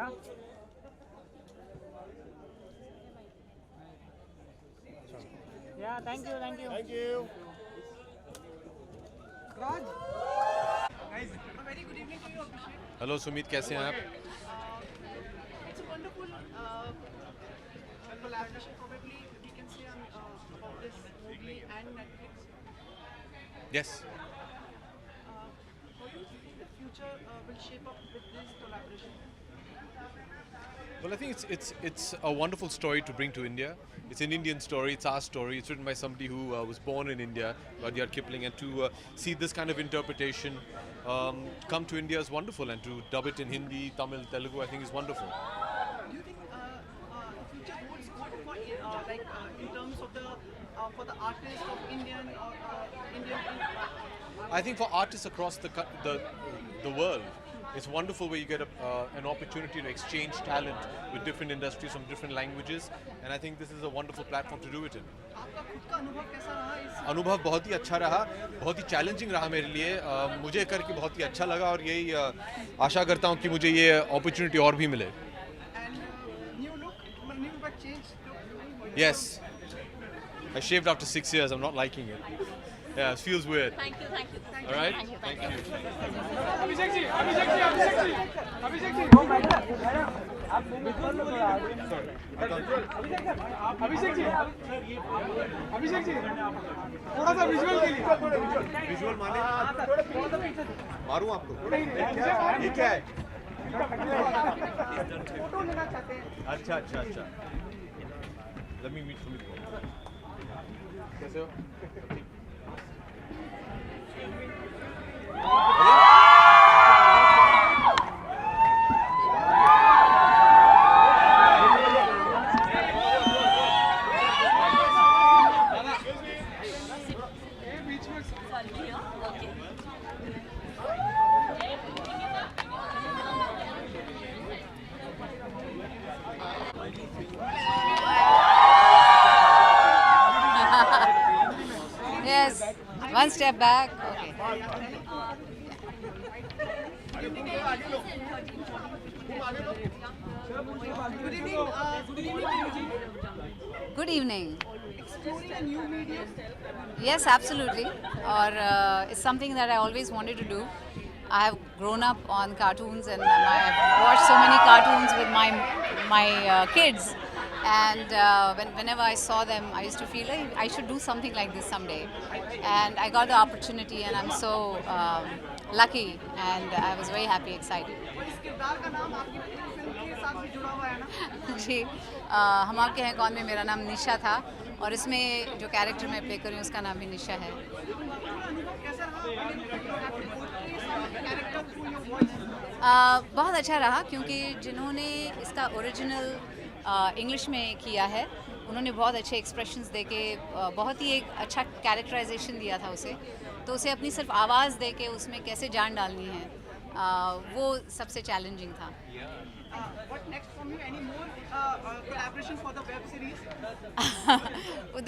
Yeah, thank you. Thank you. Raj. Guys, a very good evening to you, Abhishek. Hello Sumit, कैसे हैं आप? It's a wonderful collaboration, probably we can say about this Mowgli and Netflix. Yes. How do you think the future will shape up with this collaboration? Well, I think it's a wonderful story to bring to India. It's an Indian story. It's our story. It's written by somebody who was born in India, Rudyard Kipling, and to see this kind of interpretation come to India is wonderful. And to dub it in Hindi, Tamil, Telugu, I think is wonderful. Do you think the future holds good for in terms of the for the artists of Indian or Indian? I think for artists across the world, it's wonderful where you get an opportunity to exchange talent with different industries from different languages, and I think this is a wonderful platform to do it in. आपका खुद का अनुभव कैसा रहा इस? अनुभव बहुत ही अच्छा रहा, बहुत ही चैलेंजिंग रहा मेरे लिए. मुझे करके बहुत ही अच्छा लगा और यही आशा करता हूँ कि मुझे ये अपॉर्चुनिटी और भी मिले. And new look, new but changed look. Yes, I shaved after 6 years. I'm not liking it. Yeah, it feels weird. Thank you. All right? Thank you. Abhishek ji. आप बिल्कुल अभिषेक जी थोड़ा सा विजुअल के लिए विजुअल माने मारूं आपको? ये क्या है? फोटो लेना चाहते हैं. अच्छा. Let me meet Sumit. कैसे हो? Yes, one step back. Okay. Good evening. Exploring a new medium. Yes, absolutely. Or it's something that I always wanted to do. I have grown up on cartoons and I've watched so many cartoons with my kids. And whenever I saw them, I used to feel like I should do something like this someday. And I got the opportunity, and I'm so lucky, and I was very happy, excited. इस किरदार का नाम आपकी film के साथ भी जुड़ा हुआ है ना? जी, हम आपके हैं कौन में मेरा नाम निशा था, और इसमें जो कैरेक्टर मैं प्ले कर रही हूँ उसका नाम भी निशा है. कैसा रहा? Character through your voice. बहुत अच्छा रहा, क्योंकि जिन्होंने इसका ओरिजिनल इंग्लिश में किया है उन्होंने बहुत अच्छे एक्सप्रेशंस देके बहुत ही एक अच्छा कैरेक्टराइजेशन दिया था उसे. तो उसे अपनी सिर्फ आवाज़ देके उसमें कैसे जान डालनी है, वो सबसे चैलेंजिंग था. What next from you? Any more collaboration for the web series?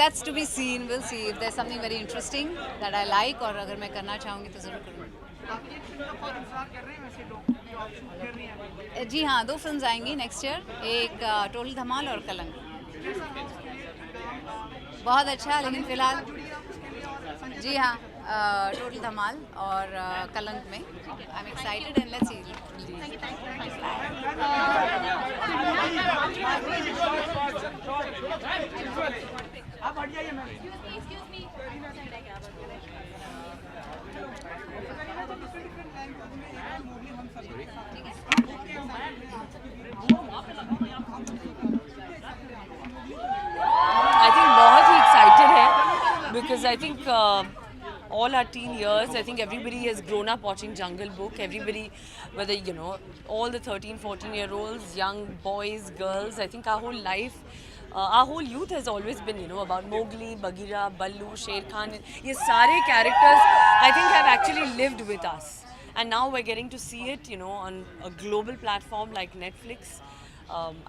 That's to be seen. We'll see if there's something very interesting that I like, और अगर मैं करना चाहूँगी तो ज़रूर करूँगी. आप ये फिल्म का बहुत इंतजार कर रहे हैं वैसे लोग जो आप शूट कर रही हैं. जी हाँ, 2 फिल्म्स आएंगी नेक्स्ट ईयर, एक टोटल धमाल और कलंक. बहुत अच्छा, लेकिन फिलहाल जी हाँ, टोटल धमाल और कलंक में I am excited and let's see. आप हट जाइए मैम. I think बहुत ही excited है because I think all our teen years, I think everybody has grown up watching Jungle Book. Everybody, whether all the 13, 14-year-olds, young boys, girls, I think our whole life, our whole youth has always been, about Mowgli, Bagheera, Ballu, Sher Khan. ये सारे characters, I think, have actually lived with us. And now we're getting to see it, on a global platform like Netflix.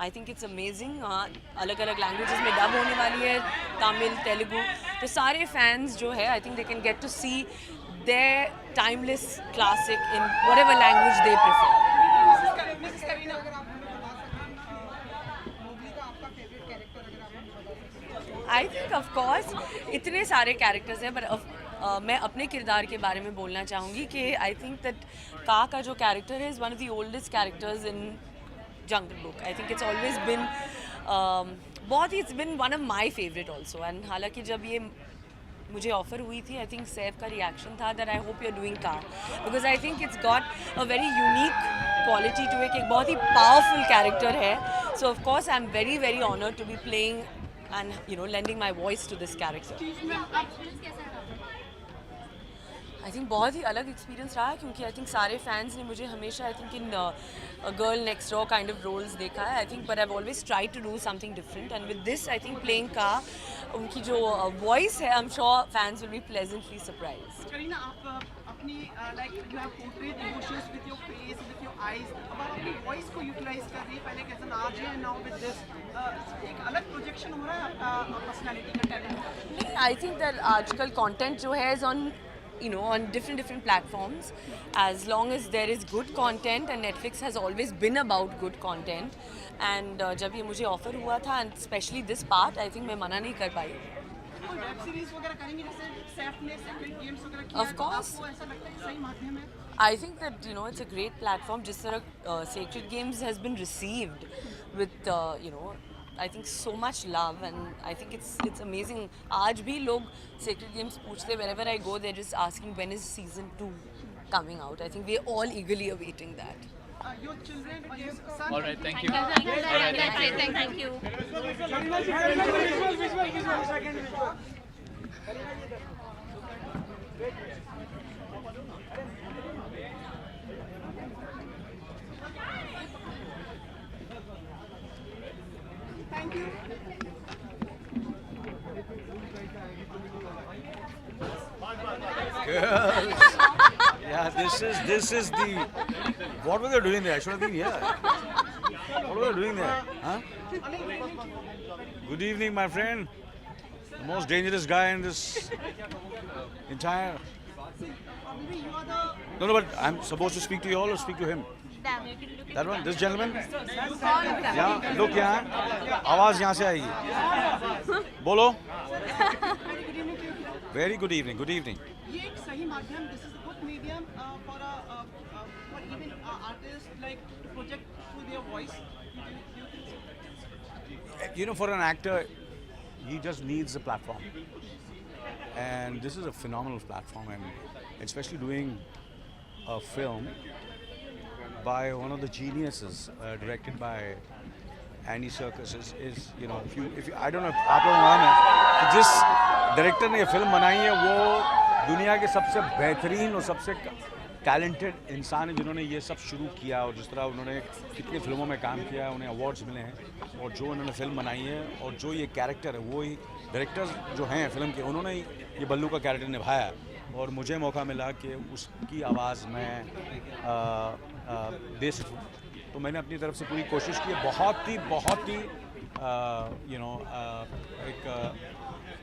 I think it's amazing. अलग-अलग languages में dub होने वाली है, Tamil, Telugu. तो सारे fans जो है, I think they can get to see their timeless classic in whatever language they prefer. I think of course इतने सारे कैरेक्टर्स हैं, पर मैं अपने किरदार के बारे में बोलना चाहूँगी कि आई थिंक दैट का जो कैरेक्टर है is one of the oldest characters in Jungle Book. I think it's always been बहुत ही it's been one of my favourite also. And हालांकि जब ये मुझे ऑफर हुई थी, आई थिंक सैफ का रिएक्शन था that I hope you are doing car, because I think it's got a very unique quality to it. एक बहुत ही पावरफुल कैरेक्टर है. So of course I am very very honoured to be playing and you know lending my voice to this character. I think बहुत ही अलग experience रहा है, क्योंकि आई थिंक सारे फैंस ने मुझे हमेशा I think in girl next door kind of roles देखा है. I think but I have always try to do something different, and with this I think playing का उनकी जो वॉइस है, I am sure fans will be pleasantly surprised. Kareena, आप अपनी like you have portrayed emotions with your face, with your eyes. अब आप अपनी voice को यूटिलाइज कर रही है, पहले कैसे आज है, नाउ विद दिस एक अलग प्रोजेक्शन हो रहा है आपका पर्सनालिटी का, टैलेंट. आई थिंक दैट आजकल कंटेंट जो है is on on different platforms, as long as there is good content, and Netflix has always been about good content. And जब ये मुझे ऑफर हुआ था, and especially this part, I think मैं मना नहीं कर पाई. वेब सीरीज वगैरह करेंगे जैसे सैफ ने स्क्रीनिंग गेम्स वगैरह किया, Of course. आपको ऐसा लगता है कि सही माध्यम है? I think that it's a great platform. जिस तरह Sacred Games has been received with I think so much love, and I think it's amazing. आज भी लोग Sacred Games पूछते, wherever I go they're just asking when is season 2 coming out. I think we're all eagerly awaiting that. Your children or your son? All right, thank you. Thank you. Kareena ji, visual, second visual. Thank you. Girls. Yeah, this is the. What were they doing there? I should have been here. What were they doing there? Huh? Good evening, my friend. The most dangerous guy in this entire. Maybe you are the No, but I'm supposed to speak to you all or speak to him? That one, this gentleman. Yeah, look यहाँ. आवाज यहाँ से आएगी. बोलो. Very good evening. Good evening. ये एक सही माध्यम, this is a good medium for even artists like to project through their voice. You know, for an actor, he just needs a platform, and this is a phenomenal platform, and especially doing a film by one of the geniuses, directed by Andy Serkis is if you I don't know if आप लोगों को मालूम है कि जिस director ने ये film बनाई है वो दुनिया के सबसे बेहतरीन और सबसे टैलेंटेड इंसान है जिन्होंने ये सब शुरू किया, और जिस तरह उन्होंने कितनी फिल्मों में काम किया है, उन्हें अवार्ड्स मिले हैं, और जो उन्होंने फिल्म बनाई है और जो ये कैरेक्टर है वो ही डायरेक्टर्स जो हैं फिल्म के, उन्होंने ये बल्लू का कैरेक्टर निभाया, और मुझे मौका मिला कि उसकी आवाज़ मैं दे सकूँ. तो मैंने अपनी तरफ से पूरी कोशिश की. बहुत ही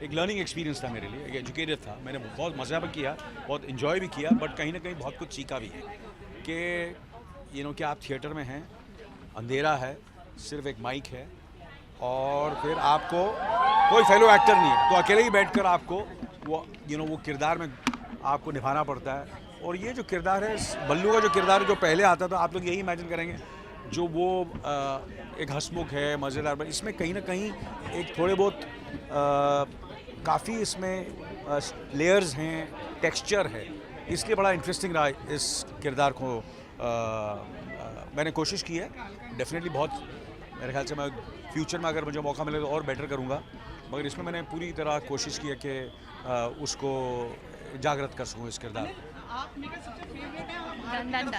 एक लर्निंग एक्सपीरियंस था मेरे लिए, एक एजुकेटेड था. मैंने बहुत मज़ा भी किया, बहुत इन्जॉय भी किया, बट कहीं ना कहीं बहुत कुछ सीखा भी है कि कि आप थिएटर में हैं, अंधेरा है, सिर्फ एक माइक है, और फिर आपको कोई फेलो एक्टर नहीं है, तो अकेले ही बैठकर आपको वो किरदार में आपको निभाना पड़ता है. और ये जो किरदार है, बल्लू का जो किरदार है जो पहले आता था, आप लोग यही इमेजिन करेंगे जो वो एक हंसमुख है, मज़ेदार, पर इसमें कहीं ना कहीं एक थोड़े बहुत काफ़ी इसमें लेयर्स हैं, टेक्सचर है, इसलिए बड़ा इंटरेस्टिंग रहा इस किरदार को. मैंने कोशिश की है, डेफिनेटली बहुत, मेरे ख्याल से मैं फ्यूचर में अगर मुझे मौका मिले तो और बेटर करूँगा, मगर इसमें मैंने पूरी तरह कोशिश की है कि उसको जागृत कर सकूँ इस किरदार. आप मेरे सबसे फेवरेट हैं, आप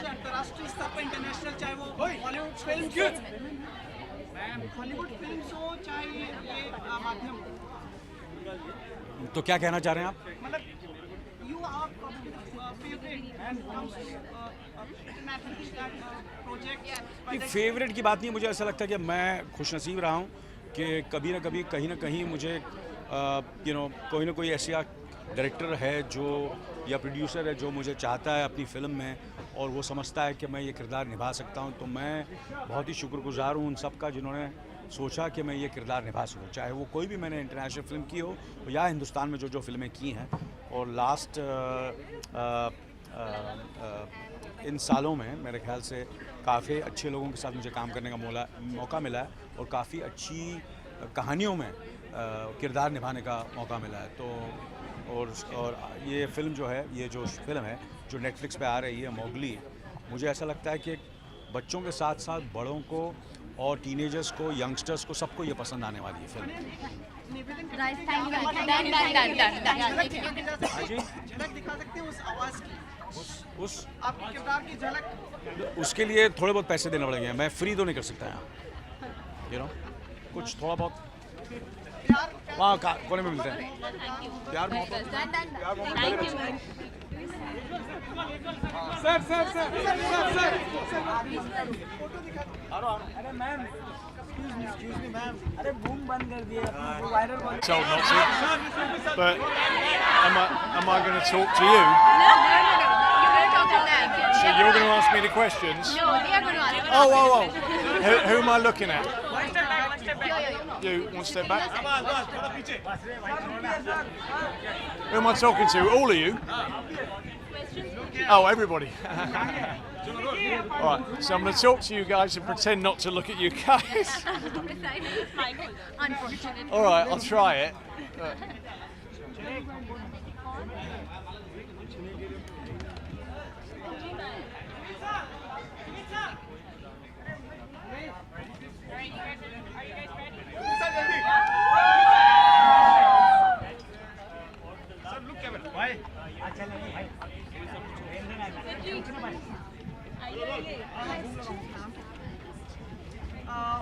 अंतर्राष्ट्रीय स्तर पर इंटरनेशनल, चाहे वो हॉलीवुड फिल्म्स हो, चाहे ये माध्यम हो. तो क्या कहना चाह रहे हैं आप? मतलब you are favourite project. Favourite की बात नहीं, मुझे ऐसा लगता है कि मैं खुशनसीब रहा हूँ कि कभी ना कभी कहीं ना कहीं मुझे कोई ना कोई ऐसा डायरेक्टर है जो या प्रोड्यूसर है जो मुझे चाहता है अपनी फ़िल्म में, और वो समझता है कि मैं ये किरदार निभा सकता हूँ. तो मैं बहुत ही शुक्रगुजार हूँ उन सब का जिन्होंने सोचा कि मैं ये किरदार निभा सकूँ, चाहे वो कोई भी मैंने इंटरनेशनल फिल्म की हो या हिंदुस्तान में जो फिल्में की हैं। और लास्ट इन सालों में मेरे ख्याल से काफ़ी अच्छे लोगों के साथ मुझे काम करने का मौका मिला है और काफ़ी अच्छी कहानियों में किरदार निभाने का मौका मिला है। तो और ये फिल्म जो है, ये जो फिल्म है जो नेटफ्लिक्स पे आ रही है, मोगली, मुझे ऐसा लगता है कि बच्चों के साथ साथ बड़ों को और टीनेजर्स को, यंगस्टर्स को, सबको ये पसंद आने वाली है फिल्म। झलक दिखा सकते हैं उस आवाज की, उस आपके किरदार की झलक? उसके लिए थोड़े बहुत पैसे देने पड़ेंगे, मैं फ्री तो नहीं कर सकता यहाँ, कुछ थोड़ा बहुत वहाँ कोने में मिलते हैं। प्यार मोहब्बत सर सर सर सर अरे मैम, एक्सक्यूज मी मैम, अरे बूम बंद कर दिए, viral Told not to, but am I going to talk to you? So you're going to ask me the questions? No, we are going to ask. Oh. Who am I looking at? You, one step back. Who am I talking to? All of you? Oh, everybody. Alright, so I'm going to talk to you guys and pretend not to look at you guys. Alright, I'll try it.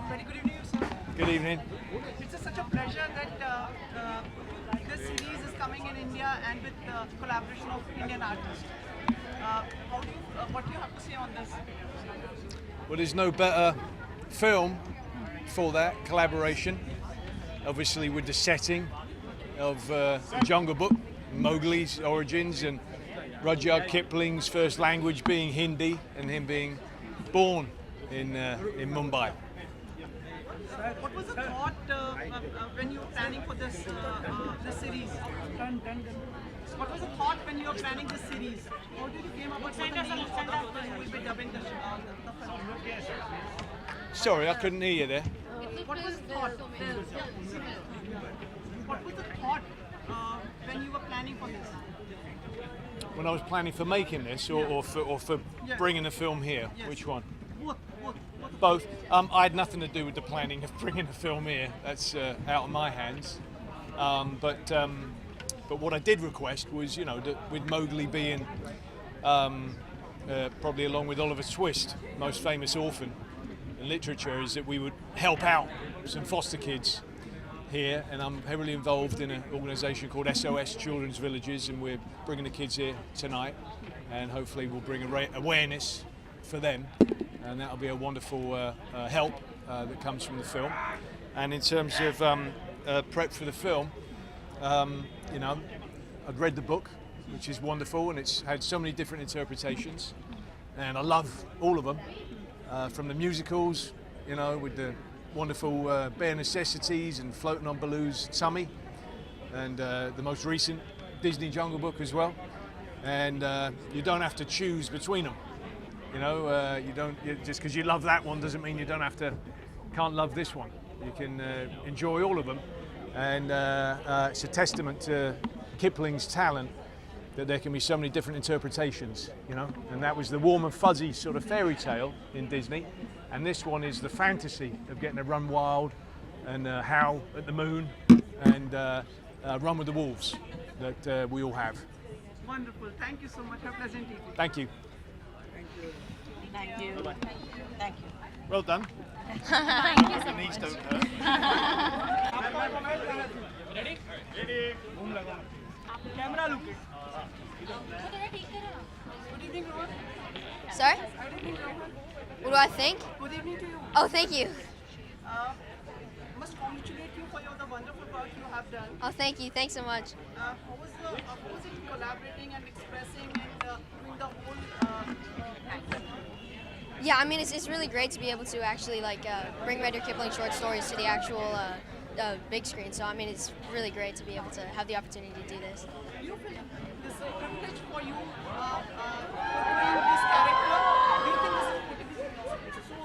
Very good evening, sir. Good evening. It's such a pleasure that this series is coming in India and with the collaboration of Indian artists. What do you have to say on this? Well, there's no better film for that collaboration. Obviously, with the setting of Jungle Book, Mowgli's origins, and Rudyard Kipling's first language being Hindi, and him being born in Mumbai. What was the thought when you were planning for this series? What was the thought when you were planning this series? How did you came up with the name for the person who will be dubbing the film? Sorry, I couldn't hear you there. What was the thought? What was the thought when you were planning for this? When I was planning for making this, or for bringing the film here, which one? Both. I had nothing to do with the planning of bringing the film here. That's out of my hands. But what I did request was, that with Mowgli being probably along with Oliver Twist, most famous orphan in literature, is that we would help out some foster kids here, and I'm heavily involved in an organisation called SOS Children's Villages, and we're bringing the kids here tonight, and hopefully we'll bring awareness for them, and that'll be a wonderful help that comes from the film. And in terms of prep for the film, I'd read the book, which is wonderful, and it's had so many different interpretations, and I love all of them, from the musicals, with the wonderful Bare Necessities and Floating on Baloo's Tummy, and the most recent Disney Jungle Book as well. And you don't have to choose between them. Just because you love that one doesn't mean you can't love this one. You can enjoy all of them, and it's a testament to Kipling's talent that there can be so many different interpretations, and that was the warm and fuzzy sort of fairy tale in Disney, and this one is the fantasy of getting to run wild and howl at the moon and run with the wolves that we all have. Wonderful. Thank you so much. Have a pleasant evening. Thank you. Thank you. Thank you. Well done. Thank you. The knees don't hurt. Camera look Sorry? What do I think? Good evening to you. Oh, thank you. Must congratulate you for the wonderful work you have done. Oh, thank you. Thanks so much. How was it collaborating and expressing and doing the whole Yeah, I mean, it's really great to be able to actually like bring Rudyard Kipling short stories to the actual big screen. So I mean, it's really great to be able to have the opportunity to do this. Do you feel this is a privilege for you portraying this character? Do you think this is so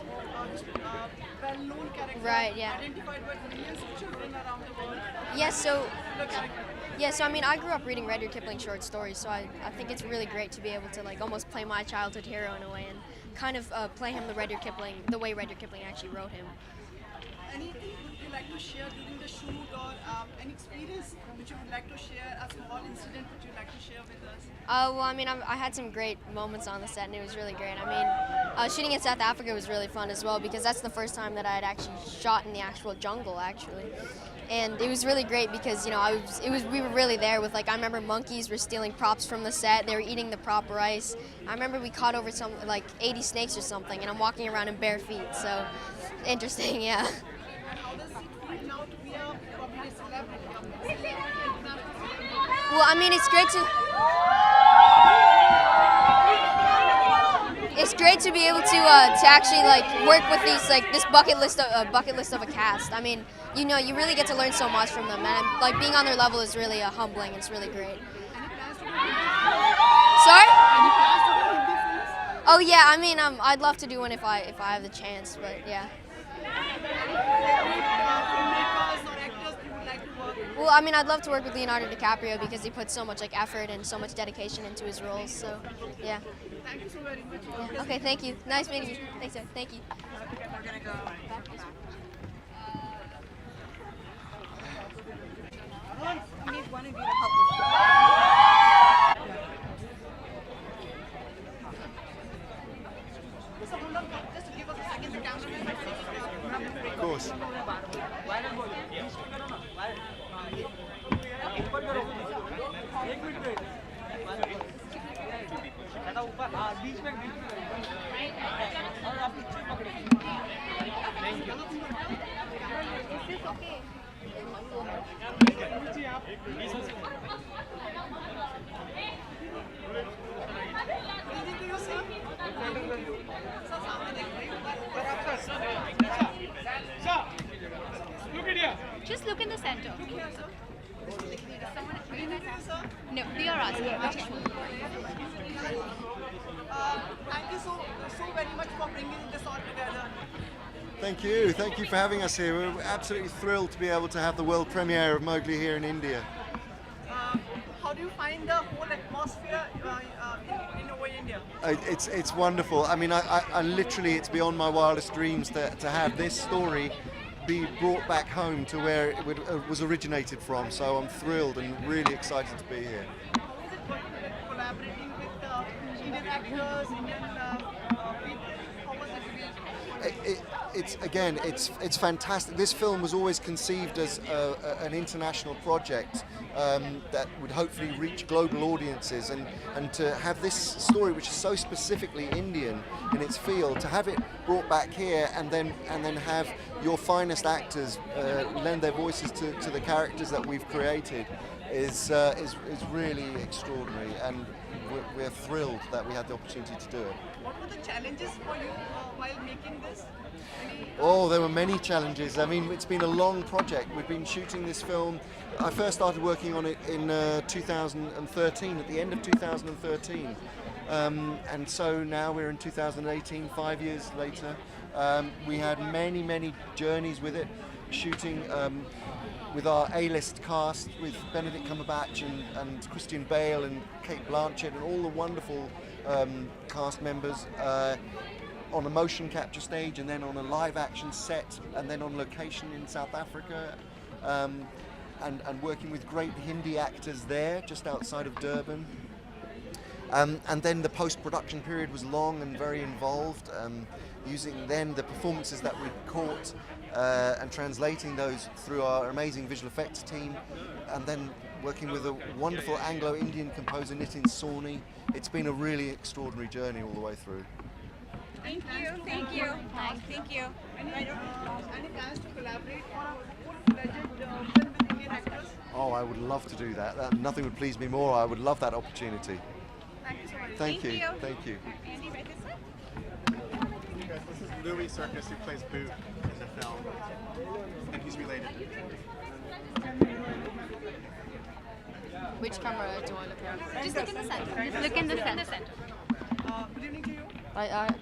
well-known character? Right, yeah. Identified by millions of children around the world. Yes, so The character. yeah, so I mean, I grew up reading Rudyard Kipling short stories, so I think it's really great to be able to like almost play my childhood hero in a way and kind of play him the way Rudyard Kipling actually wrote him. Anything would you like to share during the shoot, or any experience which you would like to share, a small incident which you'd like to share with us? Well, I mean, I had some great moments on the set, and it was really great. I mean, shooting in South Africa was really fun as well because that's the first time that I had actually shot in the actual jungle, actually. And it was really great because, you know, we were really there with, like, I remember monkeys were stealing props from the set. They were eating the prop rice. I remember we caught over some, like, 80 snakes or something, and I'm walking around in bare feet. So, interesting, yeah. How does it feel now to be a public celebrity? Well, I mean, it's great to be able to actually like work with these this bucket list of a cast. I mean, you know, you really get to learn so much from them, and like being on their level is really humbling. It's really great. Sorry? Oh yeah, I mean, I'd love to do one if I have the chance, but yeah. Well, I mean, I'd love to work with Leonardo DiCaprio because he puts so much like effort and so much dedication into his roles. So, yeah. Thank you so very much. Yeah. Okay, thank you. Nice meeting you. Thanks, sir. Thank you. We're gonna go back. I need one of you to help me. Just to give us a second, the cameraman. Of course. Look at here. Just look in the center. No, they are asking. Which one? Thank you so very much for bringing this all together. Thank you for having us here. We're absolutely thrilled to be able to have the world premiere of Mowgli here in India. How do you find the whole atmosphere in over India? It's wonderful. I mean, I literally, it's beyond my wildest dreams to have this story be brought back home to where it was originated from. So I'm thrilled and really excited to be here. How is it going to collaborating with Indian actors, Indian people? How was it? It's fantastic. This film was always conceived as an international project that would hopefully reach global audiences, and to have this story, which is so specifically Indian in its feel, to have it brought back here and then have your finest actors lend their voices to the characters that we've created is really extraordinary, and we're thrilled that we had the opportunity to do it. What were the challenges for you while making this? Oh, there were many challenges. I mean, it's been a long project. We've been shooting this film. I first started working on it in 2013, at the end of 2013. And so now we're in 2018, 5 years later. We had many journeys with it, shooting with our A-list cast, with Benedict Cumberbatch and Christian Bale and Kate Blanchett and all the wonderful cast members. On a motion capture stage, and then on a live action set, and then on location in South Africa, and working with great Hindi actors there just outside of Durban. And then the post-production period was long and very involved, using then the performances that we caught and translating those through our amazing visual effects team, and then working with a wonderful Anglo-Indian composer, Nitin Sawhney. It's been a really extraordinary journey all the way through. Thank you. Thank you. Thank you. Any plans to collaborate on a full-fledged film with Indian actors? Oh, I would love to do that. Nothing would please me more. I would love that opportunity. Thank you so much. Thank you. you. Thank you. Andy, right this way. guys. This is Louis Circus, who plays Boot in the film, and he's related. Which camera do I look at? Just look in the center. Look in the center. Good evening to you.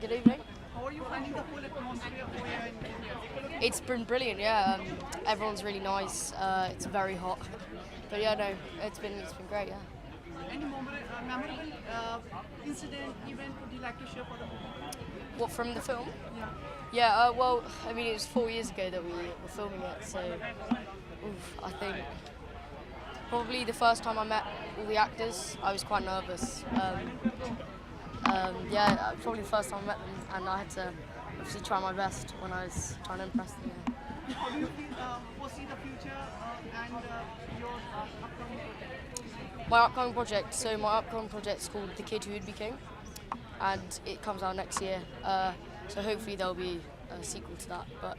Good evening. How are you finding the whole atmosphere over here in India? It's been brilliant, yeah. Everyone's really nice. It's very hot, but yeah, no, it's been great, yeah. Any memorable incident, event would you like to share for the movie? What, from the film? Yeah. Yeah, well, I mean, it was 4 years ago that we were filming it, so I think probably the first time I met all the actors, I was quite nervous. Yeah, probably the first time I met them, and I had to obviously try my best when I was trying to impress them. Yeah. How do you foresee the future and your upcoming project? My upcoming project is called The Kid Who Would Be King, and it comes out next year. So hopefully there'll be a sequel to that. But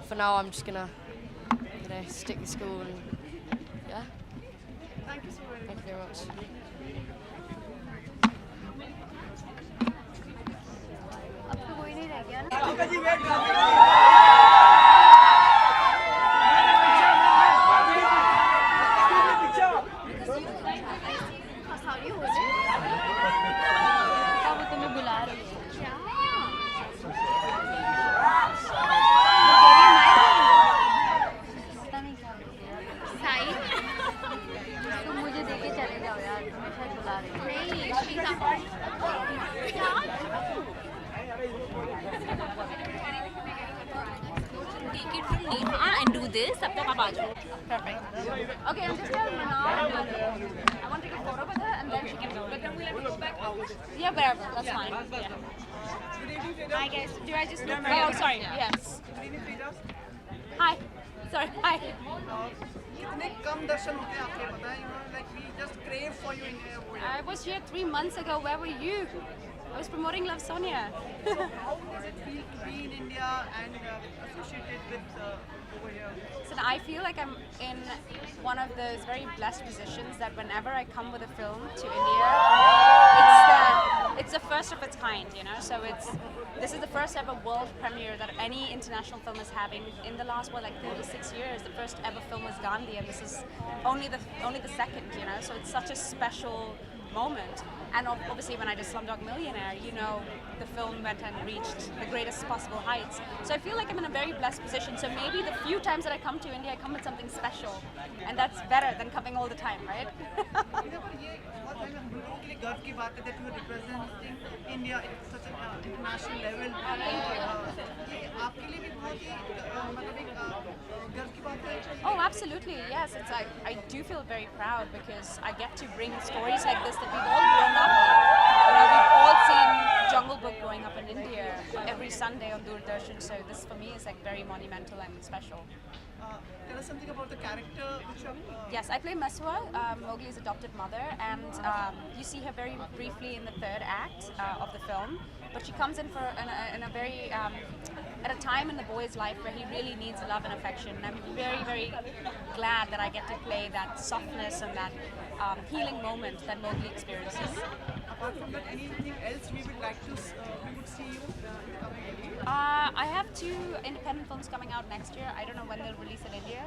for now, I'm just gonna, stick to school and yeah. Thank you so very much. Thank you very much. Take it from Neha and do this. Tab tak aap aa jao. Perfect. Okay, I'm just telling Manal. I want to take a photo with her and then she can go. But then we'll have to go back out. Yeah, wherever. That's fine. Yeah. Good evening, Frida. Hi guys. Do I just? Oh, sorry. Yes. Good evening, Frida. Hi. Sorry. Hi. कितने कम दर्शन होते हैं आपके पता है? Like we just crave for you in here. I was here 3 months ago. Where were you? I was promoting Love Sonia. So how does it feel to be in India and associated with over here? So I feel like I'm in one of those very blessed positions that whenever I come with a film to India, it's the first of its kind, So this is the first ever world premiere that any international film is having in the last 36 years. The first ever film was Gandhi, and this is only the second, So it's such a special moment. And obviously when I did Slumdog Millionaire, the film went and reached the greatest possible heights. So I feel like I'm in a very blessed position. So maybe the few times that I come to India, I come with something special. And that's better than coming all the time, right? गर्व की बात है that you are representing India at such an international level. ये आपके लिए भी बहुत ही मतलब एक गर्व की बात है. Oh, absolutely, yes. It's like I do feel very proud because I get to bring stories like this that we've all grown up with. We've all seen Jungle Book growing up in India every Sunday on Doordarshan. So this for me is like very monumental and special. Tell us something about the character which you Yes, I play Meswa, Mowgli's adopted mother, and you see her very briefly in the third act of the film. But she comes in in a very at a time in the boy's life where he really needs love and affection. And I'm very, very glad that I get to play that softness and that healing moment that Mowgli experiences. Apart from that, anything else we would like to we would see you in the coming year? I have 2 independent films coming out next year. I don't know when they'll release in India.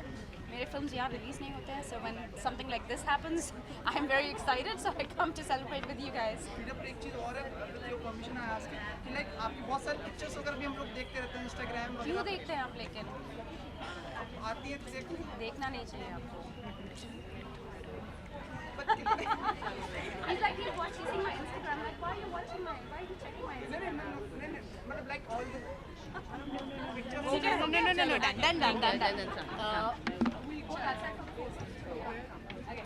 मेरे films यहाँ release नहीं होते हैं, so when something like this happens, I am very excited. So I come to celebrate with you guys. फिर एक चीज़ और है, with your permission I ask कि like आपकी बहुत सारी pictures वगैरह भी हम लोग देखते रहते हैं Instagram वगैरह. क्यों देखते हैं आप लेकिन? आती है तो देखना नहीं चाहिए आपको. He's like, he's watching my Instagram. I'm like, why are you watching why are you checking my Instagram? No, like all the pictures. No, done. We'll go outside for the post. Okay.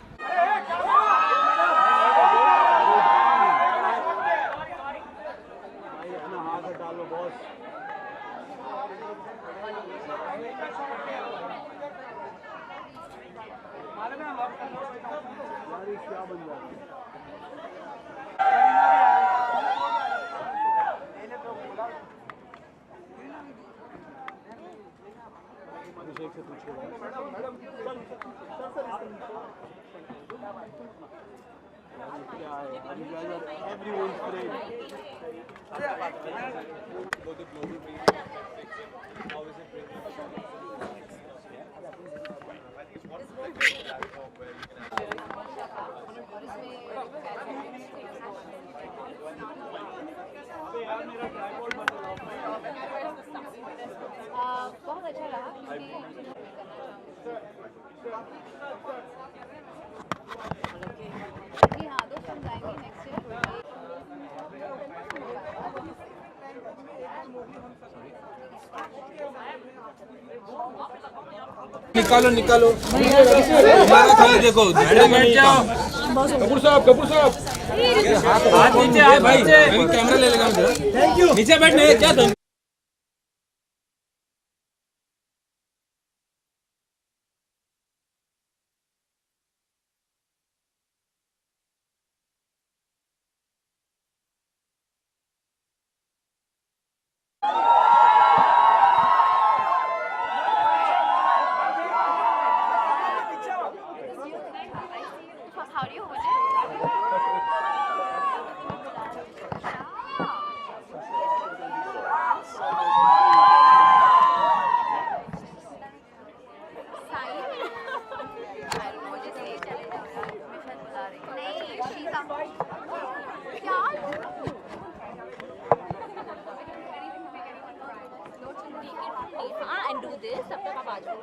Everyone's friend. बहुत अच्छा रहा क्योंकि हाँ 2 film आएंगी next year निकालो निकालो हमारा खाली देखो बैठ जाओ कपूर साहब हाथ नीचे आए भाई कैमरा ले लेगा थैंक यू नीचे बैठने क्या and do this तब तक आप आ जाओ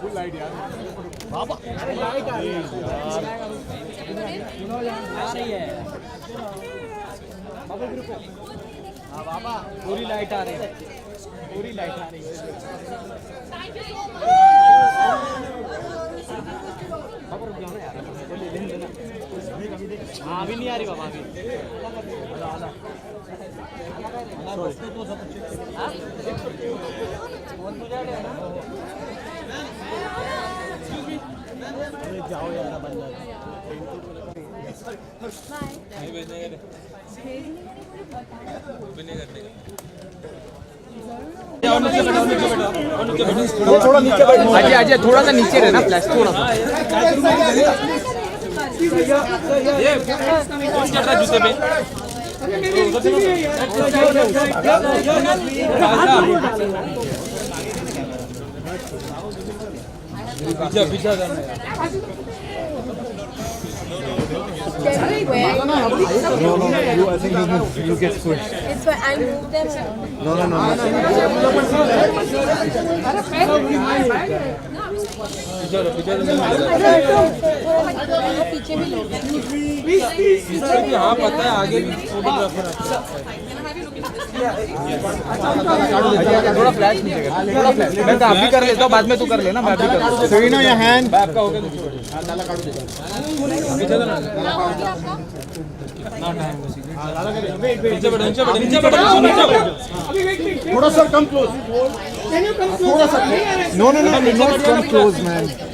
फुल लाइट यार बाबा लाइट आ रही है आ रही है बाबा ग्रुप हाँ बाबा पूरी लाइट आ रही है पूरी लाइट आ रही है हाँ अभी नहीं आ रही बाबा अभी जाओ यार बंदा थोड़ा नीचे बैठो अजय थोड़ा सा नीचे रहना प्लस थोड़ा सा ये कौन चढ़ता जूते पे पीछा पीछा No, I think you get pushed. It's fine. I'll move them. No. पीछे भी लोग हाँ पता है आगे भी फोटोग्राफर थोड़ा फ्लैश नीचे कर थोड़ा फ्लैश मैं तो आप भी कर लेता हूँ बाद में तू कर लेना मैं भी कर so you know your hand आपका हो गया थोड़ा सा come close. No, not come close, man.